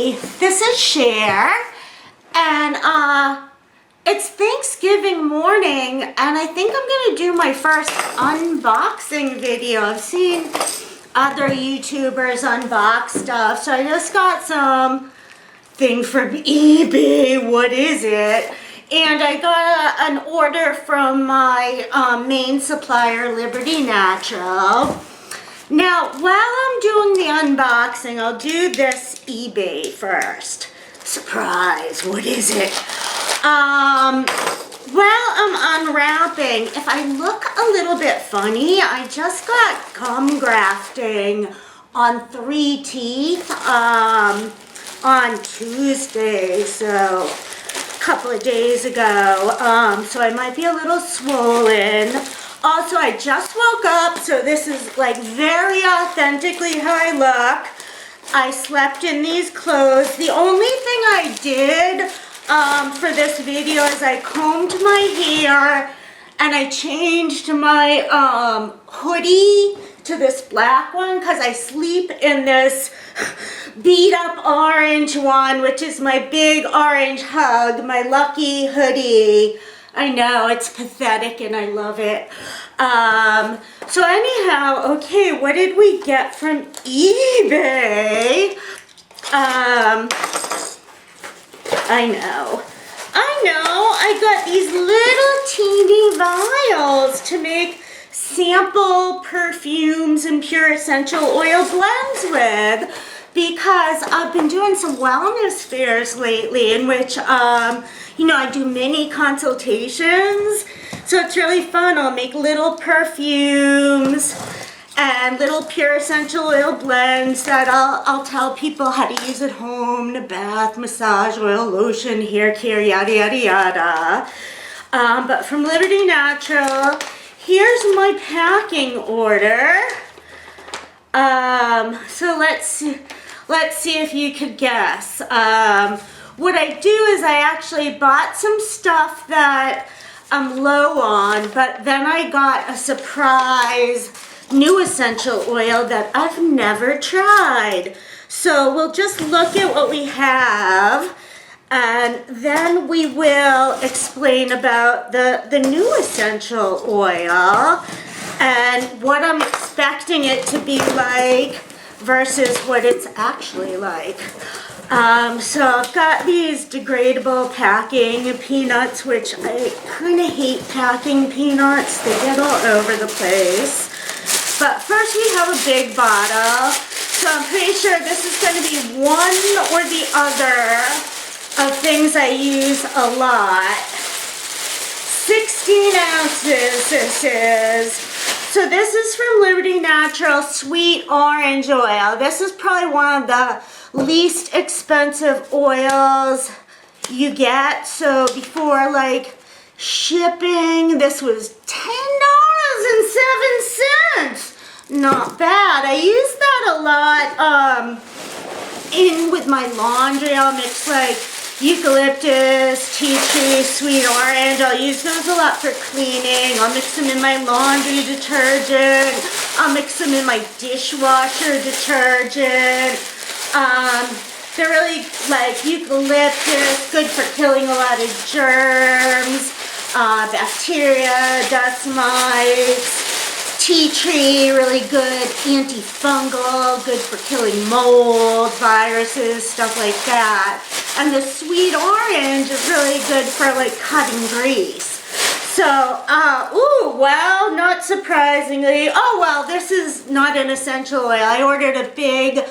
everybody. This is Cher, and it's Thanksgiving morning, and I think I'm gonna do my first unboxing video. I've seen other YouTubers unbox stuff, so I just got some thing from eBay. What is it? And I got an order from my main supplier, Liberty Natural. Now, while I'm doing the unboxing, I'll do this eBay first. Surprise, what is it? While I'm unwrapping, if I look a little bit funny, I just got gum grafting on 3 teeth on Tuesday, so a couple of days ago. So I might be a little swollen. Also, I just woke up, so this is like very authentically how I look. I slept in these clothes. The only thing I did for this video is I combed my hair and I changed my hoodie to this black one because I sleep in this beat up orange one, which is my big orange hug, my lucky hoodie. I know, it's pathetic and I love it. So anyhow, okay, what did we get from eBay? I got these little teeny vials to make sample perfumes and pure essential oil blends with, because I've been doing some wellness fairs lately in which, you know, I do mini consultations. So it's really fun. I'll make little perfumes and little pure essential oil blends that I'll tell people how to use at home, to bath, massage, oil, lotion, hair care, yada, yada, yada. But from Liberty Natural, here's my packing order. So let's see if you could guess. What I do is I actually bought some stuff that I'm low on, but then I got a surprise new essential oil that I've never tried. So we'll just look at what we have, and then we will explain about the new essential oil and what I'm expecting it to be like versus what it's actually like. So I've got these degradable packing peanuts, which I kind of hate packing peanuts. They get all over the place. But first we have a big bottle. So I'm pretty sure this is going to be one or the other of things I use a lot. 16 ounces this is. So this is from Liberty Natural Sweet Orange Oil. This is probably one of the least expensive oils you get. So before like shipping, this was $10.07. Not bad. I use that a lot in with my laundry. I'll mix like eucalyptus, tea tree, sweet orange. I'll use those a lot for cleaning. I'll mix them in my laundry detergent. I'll mix them in my dishwasher detergent. They're really like eucalyptus, good for killing a lot of germs, bacteria, dust mites. Tea tree, really good antifungal, good for killing mold, viruses, stuff like that. And the sweet orange is really good for like cutting grease. So, well, not surprisingly, this is not an essential oil. I ordered a big,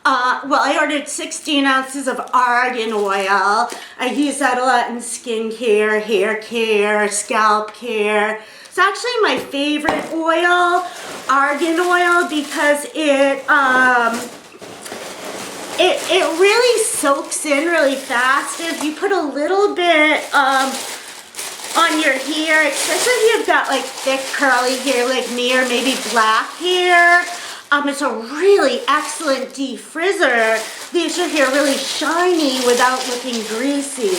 I ordered 16 ounces of argan oil. I use that a lot in skincare, hair care, scalp care. It's actually my favorite oil, argan oil, because it really soaks in really fast. If you put a little bit on your hair, especially if you've got like thick curly hair like me, or maybe black hair, it's a really excellent defrizzer. Leaves your hair really shiny without looking greasy.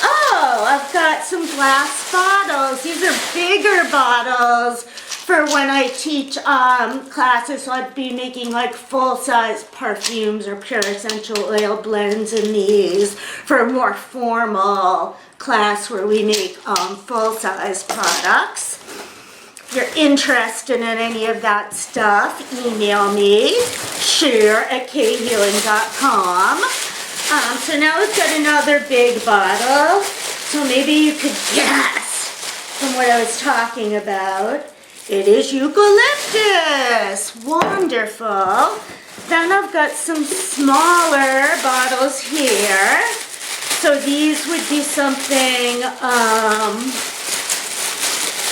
Oh, I've got some glass bottles. These are bigger bottles for for when I teach classes. So I'd be making like full-size perfumes or pure essential oil blends in these for a more formal class where we make full-size products. If you're interested in any of that stuff, email me, Cher@khealing.com. So now we've got another big bottle. So maybe you could guess from what I was talking about. It is eucalyptus. Wonderful. Then I've got some smaller bottles here. So these would be something that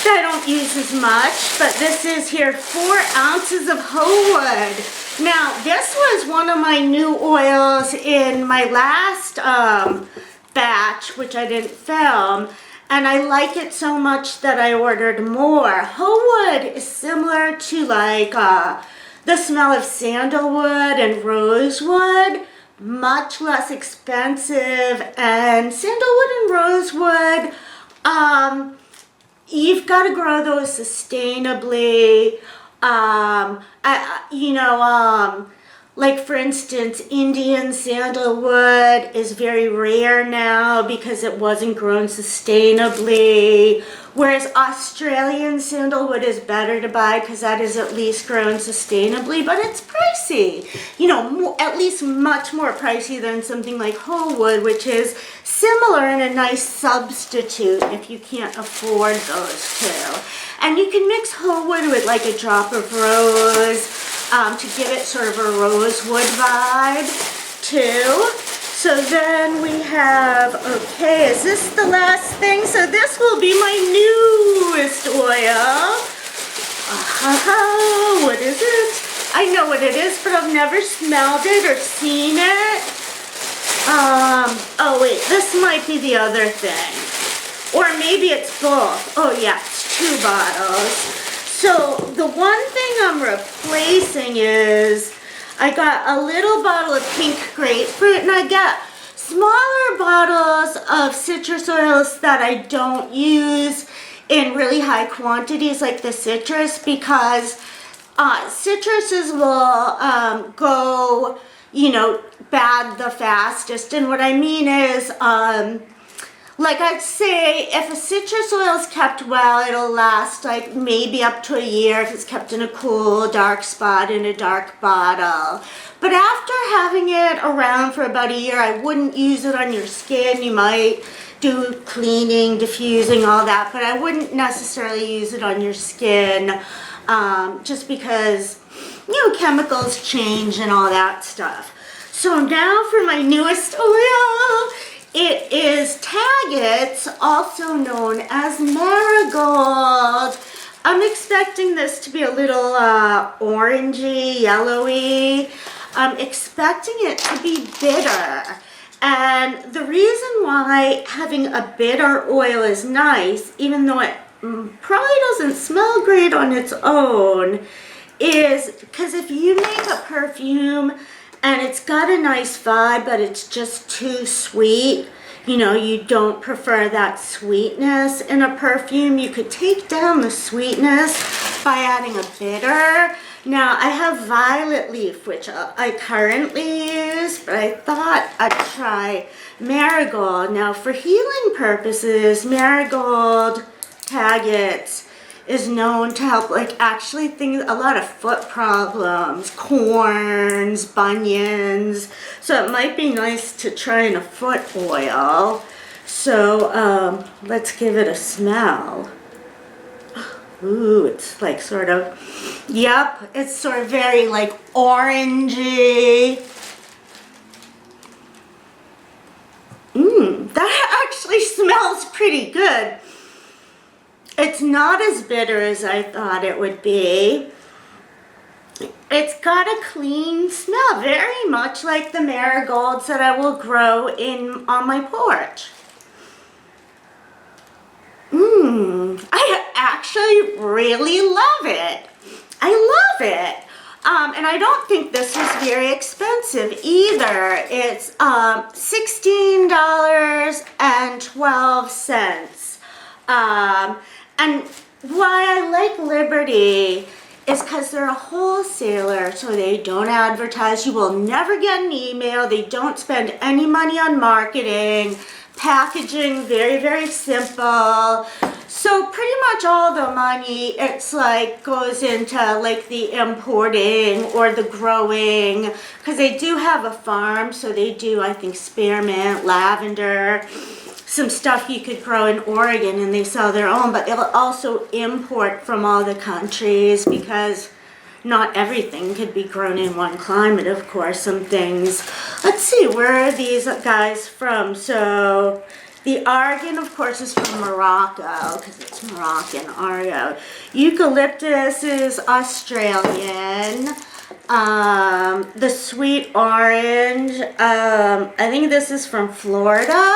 I don't use as much, but this is here 4 ounces of hoe wood. Now this was one of my new oils in my last batch, which I didn't film, and I like it so much that I ordered more. Hoe wood is similar to like the smell of sandalwood and rosewood, much less expensive, and sandalwood and rosewood, you've got to grow those sustainably. Like for instance, Indian sandalwood is very rare now because it wasn't grown sustainably, whereas Australian sandalwood is better to buy because that is at least grown sustainably, but it's pricey. At least much more pricey than something like hoe wood, which is similar and a nice substitute if you can't afford those two. And you can mix hoe wood with like a drop of rose to give it sort of a rosewood vibe too. So then we have, okay, is this the last thing? So this will be my newest oil. What is it? I know what it is, but I've never smelled it or seen it. Oh wait, this might be the other thing. Or maybe it's both. Oh yeah, it's 2 bottles. So the one thing I'm replacing is I got a little bottle of pink grapefruit, and I got smaller bottles of citrus oils that I don't use in really high quantities like the citrus, because citruses will go, bad the fastest. And what I mean is, like I'd say if a citrus oil is kept well, it'll last like maybe up to a year if it's kept in a cool, dark spot in a dark bottle. But after having it around for about a year, I wouldn't use it on your skin. You might do cleaning, diffusing, all that, but I wouldn't necessarily use it on your skin just because, chemicals change and all that stuff. So now for my newest oil. It is Taggets, also known as marigold. I'm expecting this to be a little orangey, yellowy. I'm expecting it to be bitter. And the reason why having a bitter oil is nice, even though it probably doesn't smell great on its own, is because if you make a perfume and it's got a nice vibe, but it's just too sweet, you don't prefer that sweetness in a perfume, you could take down the sweetness by adding a bitter. Now, I have violet leaf, which I currently use, but I thought I'd try marigold. Now, for healing purposes, marigold Taggets is known to help actually a lot of foot problems, corns, bunions. So it might be nice to try in a foot oil. So let's give it a smell. Ooh, it's like sort of, yep, it's sort of very like orangey. That actually smells pretty good. It's not as bitter as I thought it would be. It's got a clean smell, very much like the marigolds that I will grow on my porch. I actually really love it. I love it. And I don't think this was very expensive either. It's $16.12. And why I like Liberty is because they're a wholesaler, so they don't advertise. You will never get an email. They don't spend any money on marketing. Packaging, very, very simple. So pretty much all the money, it's like goes into like the importing or the growing, because they do have a farm, so they do, I think, spearmint, lavender, some stuff you could grow in Oregon, and they sell their own, but they'll also import from all the countries because not everything could be grown in one climate, of course. Some things. Let's see, where are these guys from? So the argan, of course, is from Morocco because it's Moroccan argo. Eucalyptus is Australian. The sweet orange, I think this is from Florida.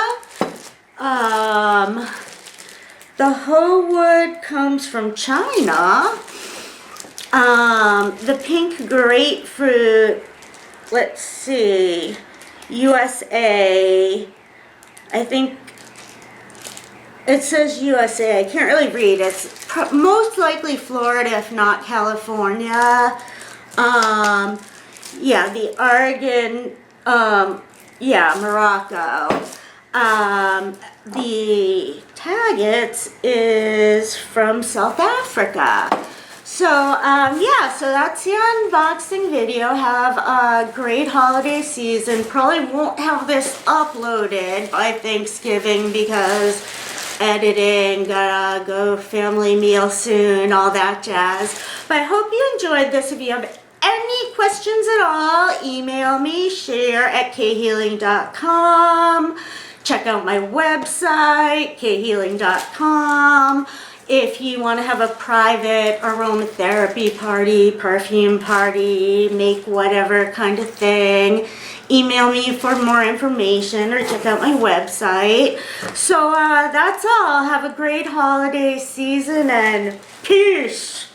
The hoe wood comes from China. The pink grapefruit, let's see, USA. I think it says USA. I can't really read. It's most likely Florida, if not California. Yeah, the argan, yeah, Morocco. The Taggets is from South Africa. So, yeah, so that's the unboxing video. Have a great holiday season. Probably won't have this uploaded by Thanksgiving because editing, gotta go family meal soon, all that jazz. But I hope you enjoyed this. If you have any questions at all, email me, Cher@khealing.com. Check out my website, khealing.com. If you want to have a private aromatherapy party, perfume party, make whatever kind of thing, email me for more information or check out my website. So that's all. Have a great holiday season and peace.